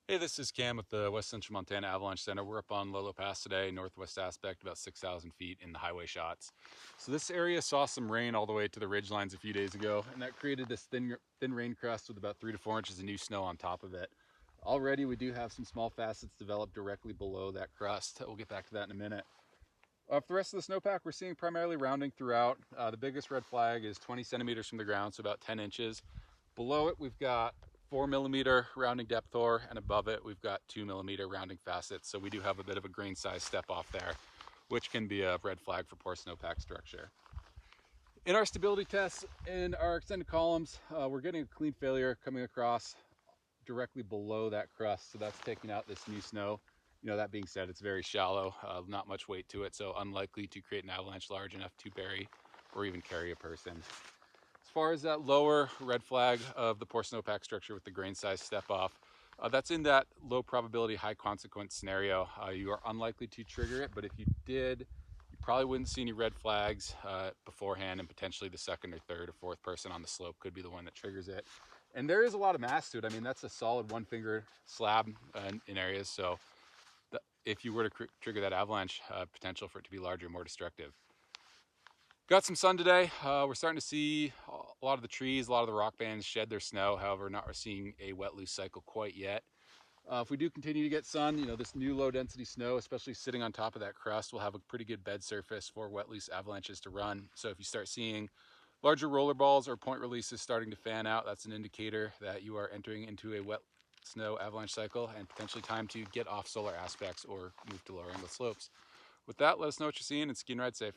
Hey, this is Cam with the West Central Montana Avalanche Center. We're up on Lolo Pass today, northwest aspect, about 6,000 feet in the highway shots. So this area saw some rain all the way to the ridge lines a few days ago, and that created this thin rain crust with about 3 to 4 inches of new snow on top of it. Already we do have some small facets developed directly below that crust. We'll get back to that in a minute. For the rest of the snowpack, we're seeing primarily rounding throughout. The biggest red flag is 20 centimeters from the ground, so about 10 inches. Below it, we've got 4 millimeter rounding depth ore, and above it, we've got 2 millimeter rounding facets. So we do have a bit of a grain size step off there, which can be a red flag for poor snowpack structure. In our stability tests in our extended columns, we're getting a clean failure coming across directly below that crust. So that's taking out this new snow. That being said, it's very shallow, not much weight to it, so unlikely to create an avalanche large enough to bury or even carry a person. As far as that lower red flag of the poor snowpack structure with the grain size step off, that's in that low probability, high consequence scenario. You are unlikely to trigger it, but if you did, you probably wouldn't see any red flags beforehand, and potentially the second or third or fourth person on the slope could be the one that triggers it. And there is a lot of mass to it. I mean, that's a solid 1 finger slab in areas, so if you were to trigger that avalanche, potential for it to be larger, more destructive. Got some sun today. We're starting to see a lot of the trees, a lot of the rock bands shed their snow. However, not seeing a wet loose cycle quite yet. If we do continue to get sun, this new low density snow, especially sitting on top of that crust, will have a pretty good bed surface for wet loose avalanches to run. So if you start seeing larger roller balls or point releases starting to fan out, that's an indicator that you are entering into a wet snow avalanche cycle and potentially time to get off solar aspects or move to lower angle slopes. With that, let us know what you're seeing and ski and ride safe.